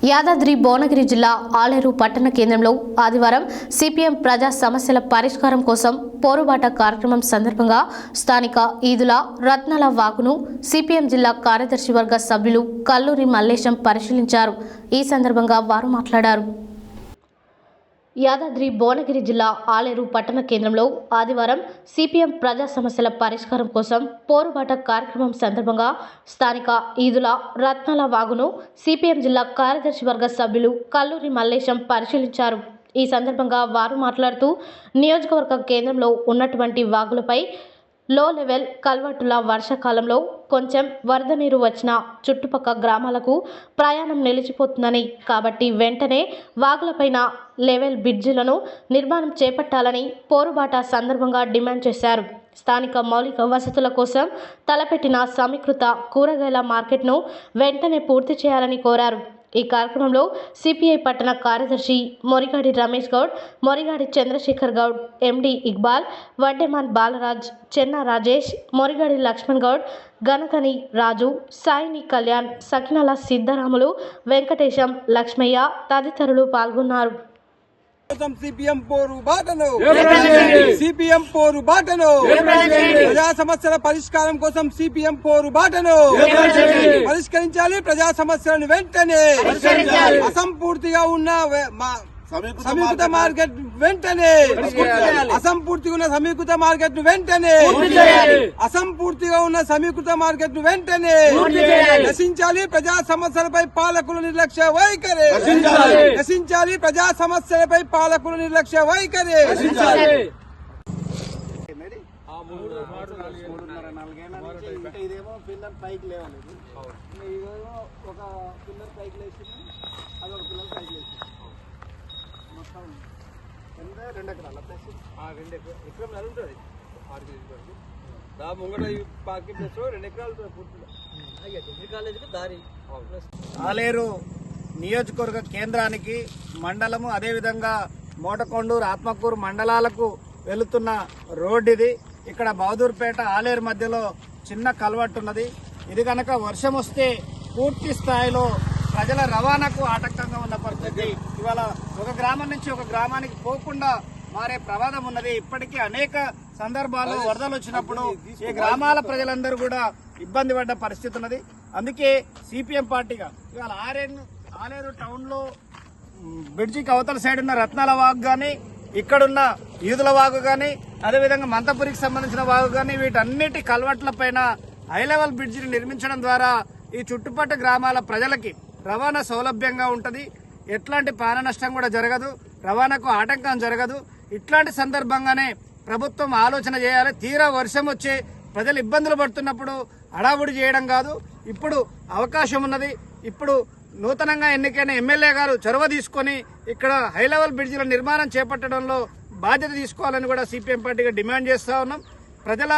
యాదాద్రి భువనగిరి జిల్లా ఆలేరు పట్టణ కేంద్రంలో ఆదివారం సిపిఎం ప్రజా సమస్యల పరిష్కారం కోసం పోరుబాట కార్యక్రమం సందర్భంగా స్థానిక ఈదుల రత్నాల వాగును సిపిఎం జిల్లా కార్యదర్శి వర్గ సభ్యులు కల్లూరి మల్లేశం పరిశీలించారు. ఈ సందర్భంగా వారు మాట్లాడారు. యాదాద్రి భువనగిరి జిల్లా ఆలేరు పట్టణ కేంద్రంలో ఆదివారం సిపిఎం ప్రజా సమస్యల పరిష్కారం కోసం పోరుబాట కార్యక్రమం సందర్భంగా స్థానిక ఈదుల రత్నాల వాగును సిపిఎం జిల్లా కార్యదర్శి వర్గ సభ్యులు కల్లూరి మల్లేశం పరిశీలించారు. ఈ సందర్భంగా వారు మాట్లాడుతూ నియోజకవర్గ కేంద్రంలో ఉన్నటువంటి వాగులపై లో లెవెల్ కల్వర్టుల వర్షాకాలంలో కొంచెం వరద నీరు వచ్చిన చుట్టుపక్కల గ్రామాలకు ప్రయాణం నిలిచిపోతుందని, కాబట్టి వెంటనే వాగులపైన లెవెల్ బ్రిడ్జిలను నిర్మాణం చేపట్టాలని పోరుబాట సందర్భంగా డిమాండ్ చేశారు. స్థానిక మౌలిక వసతుల కోసం తలపెట్టిన సమీకృత కూరగాయల మార్కెట్ను వెంటనే పూర్తి చేయాలని కోరారు. ఈ కార్యక్రమంలో సిపిఐ పట్టణ కార్యదర్శి మొరిగాడి రమేష్ గౌడ్, మొరిగాడి చంద్రశేఖర్ గౌడ్, ఎండి ఇక్బాల్, వడ్డెమాన్ బాలరాజ్, చెన్నా రాజేష్, మొరిగాడి లక్ష్మణ్ గౌడ్, గనకని రాజు, సాయిని కళ్యాణ్, సకినాల సిద్ధరాములు, వెంకటేశం, లక్ష్మయ్య తదితరులు పాల్గొన్నారు. సిపిఎం పోరు బాటను ప్రజా సమస్యల పరిష్కారం కోసం సిపిఎం పోరు బాటను పరిష్కరించాలి. ప్రజా సమస్యలను వెంటనే అసంపూర్తిగా ఉన్న సమీకృత మార్కెట్ వెంటనే అసంపూర్తిగా ఉన్న సమీకృత మార్కెట్ ను వెంటనే నశించాలి. ప్రజా సమస్యలపై పాలకుల నిర్లక్ష్య వైఖరి నశించాలి. ప్రజా సమస్యలపై పాలకుల నిర్లక్ష్య వైఖరి ఇదేమో పిల్లర్ పైకి లేవలేదు, ఒక పిల్లర్ పైకి లేచింది, అదొక పిల్లర్ పైకి లేచింది. మొత్తం 2 ఎకరాల ప్లస్ 2 ఎకరాలు ఉంటుంది. 6 కేజీ ముంగట పార్కి ప్లస్ 2 ఎకరాలు పూర్తిగా కాలేజీకి దారి. ఆలేరు నియోజకవర్గ కేంద్రానికి మండలము, అదేవిధంగా మోటకొండూరు, ఆత్మకూరు మండలాలకు వెళుతున్న రోడ్డు ఇది. ఇక్కడ బహదూర్పేట ఆలేరు మధ్యలో చిన్న కల్వర్ట్ ఉన్నది. ఇది కనుక వర్షం వస్తే పూర్తి స్థాయిలో ప్రజల రవాణాకు ఆటంకంగా ఉన్న పరిస్థితి. ఇవాళ ఒక గ్రామం నుంచి ఒక గ్రామానికి పోకుండా మారే ప్రమాదం ఉన్నది. ఇప్పటికీ అనేక సందర్భాల్లో వరదలు వచ్చినప్పుడు ఈ గ్రామాల ప్రజలందరూ కూడా ఇబ్బంది పడ్డ పరిస్థితి ఉన్నది. అందుకే సిపిఎం పార్టీగా ఇవాళ ఆలేరు టౌన్ లో బ్రిడ్జికి అవతల సైడ్ ఉన్న రత్నాల వాగు కానీ, ఇక్కడున్న ఈదుల వాగు కానీ, అదేవిధంగా మంతపురికి సంబంధించిన వాగు కానీ, వీటన్నిటి కల్వర్ట్ల పైన హై లెవెల్ బ్రిడ్జిని నిర్మించడం ద్వారా ఈ చుట్టుపక్కల గ్రామాల ప్రజలకి రవాణా సౌలభ్యంగా ఉంటుంది. ఎట్లాంటి ప్రాణ నష్టం కూడా జరగదు, రవాణాకు ఆటంకం జరగదు. ఇట్లాంటి సందర్భంగానే ప్రభుత్వం ఆలోచన చేయాలి. తీరా వర్షం వచ్చి ప్రజలు ఇబ్బందులు పడుతున్నప్పుడు హడావుడి చేయడం కాదు. ఇప్పుడు అవకాశం ఉన్నది. ఇప్పుడు నూతనంగా ఎన్నికైన ఎమ్మెల్యే గారు చొరవ తీసుకొని ఇక్కడ హై లెవెల్ బ్రిడ్జిల నిర్మాణం చేపట్టడంలో బాధ్యత తీసుకోవాలని కూడా సిపిఎం పార్టీగా డిమాండ్ చేస్తా ఉన్నాం. ప్రజల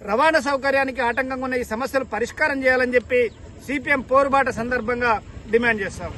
రవాణా సౌకర్యానికి ఆటంకంగా ఉన్న ఈ సమస్యలు పరిష్కారం చేయాలని చెప్పి సిపిఎం పోరుబాట సందర్భంగా డిమాండ్ చేస్తాం.